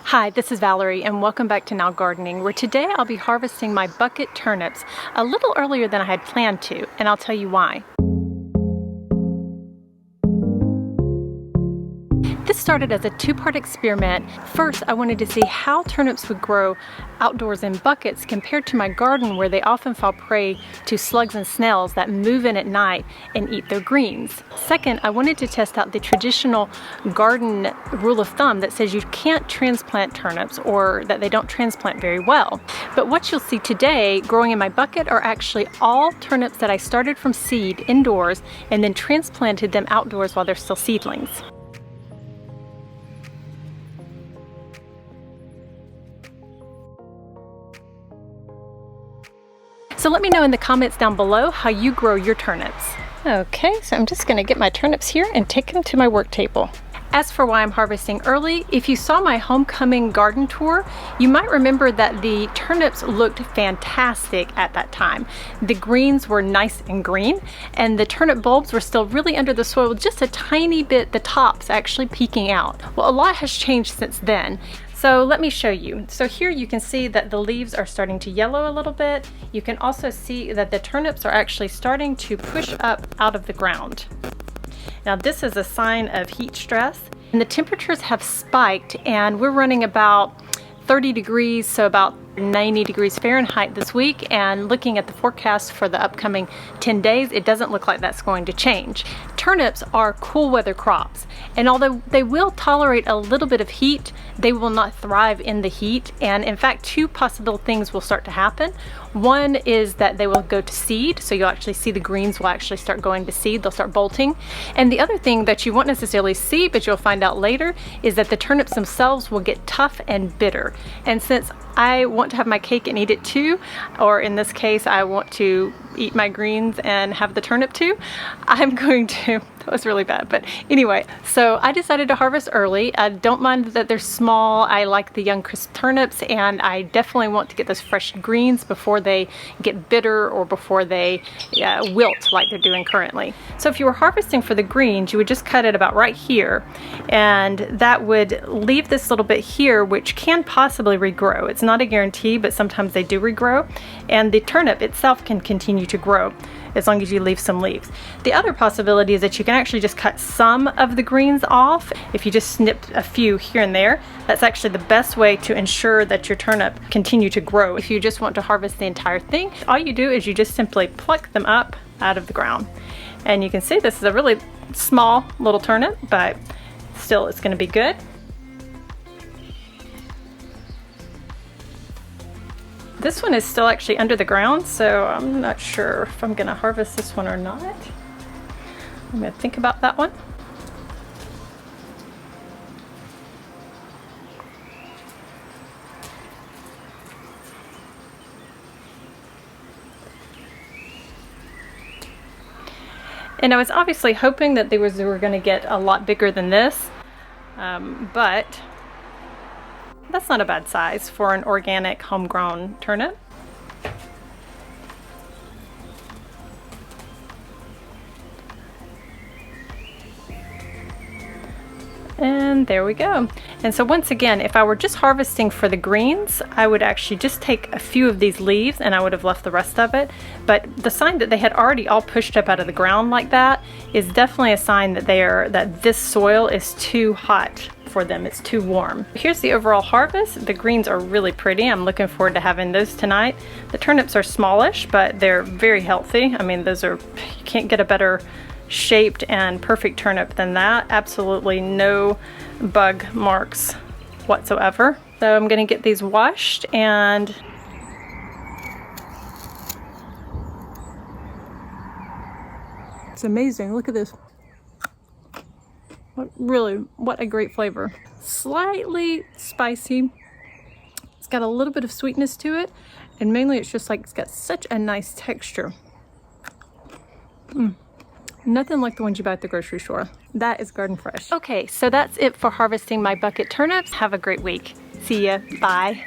Hi, this is Valerie and welcome back to Now Gardening, where today I'll be harvesting my bucket turnips a little earlier than I had planned to, and I'll tell you why. This started as a two-part experiment. First, I wanted to see how turnips would grow outdoors in buckets compared to my garden, where they often fall prey to slugs and snails that move in at night and eat their greens. Second, I wanted to test out the traditional garden rule of thumb that says you can't transplant turnips, or that they don't transplant very well. But what you'll see today growing in my bucket are actually all turnips that I started from seed indoors and then transplanted them outdoors while they're still seedlings. So let me know in the comments down below how you grow your turnips. Okay, so I'm just gonna get my turnips here and take them to my work table. As for why I'm harvesting early, if you saw my homecoming garden tour, you might remember that the turnips looked fantastic at that time. The greens were nice and green, and the turnip bulbs were still really under the soil with just a tiny bit, the tops actually peeking out. Well, a lot has changed since then. So let me show you. So here you can see that the leaves are starting to yellow a little bit. You can also see that the turnips are actually starting to push up out of the ground. Now this is a sign of heat stress, and the temperatures have spiked, and we're running about 30 degrees, so about 90 degrees Fahrenheit this week, and looking at the forecast for the upcoming 10 days, it doesn't look like that's going to change. Turnips are cool weather crops, and although they will tolerate a little bit of heat, they will not thrive in the heat. And in fact, two possible things will start to happen. One is that they will go to seed, so you'll actually see the greens will actually start going to seed, they'll start bolting. And the other thing that you won't necessarily see, but you'll find out later, is that the turnips themselves will get tough and bitter. And since I want to have my cake and eat it too, or in this case, I want to eat my greens and have the turnip too, I'm going to, that was really bad, but anyway, so I decided to harvest early. I don't mind that they're small. I like the young crisp turnips, and I definitely want to get those fresh greens before they get bitter or before they wilt like they're doing currently. So if you were harvesting for the greens, you would just cut it about right here, and that would leave this little bit here, which can possibly regrow. It's not a guarantee, but sometimes they do regrow, and the turnip itself can continue to grow as long as you leave some leaves. The other possibility is that you can actually just cut some of the greens off. If you just snipped a few here and there, that's actually the best way to ensure that your turnip continue to grow. If you just want to harvest the entire thing, all you do is you just simply pluck them up out of the ground. And you can see this is a really small little turnip, but still it's gonna be good. This one is still actually under the ground, so I'm not sure if I'm gonna harvest this one or not. I'm gonna think about that one. And I was obviously hoping that they were gonna get a lot bigger than this, but that's not a bad size for an organic homegrown turnip. And there we go. And so once again, if I were just harvesting for the greens, I would actually just take a few of these leaves and I would have left the rest of it. But the sign that they had already all pushed up out of the ground like that is definitely a sign that that this soil is too hot for them. It's too warm. Here's the overall harvest. The greens are really pretty. I'm looking forward to having those tonight. The turnips are smallish, but they're very healthy. I mean, you can't get a better shaped and perfect turnip than that. Absolutely no bug marks whatsoever. So I'm gonna get these washed, and it's amazing. Look at this. What a great flavor. Slightly spicy. It's got a little bit of sweetness to it, and mainly it's just like it's got such a nice texture. Nothing like the ones you buy at the grocery store. That is garden fresh. Okay, so that's it for harvesting my bucket turnips. Have a great week. See ya. Bye.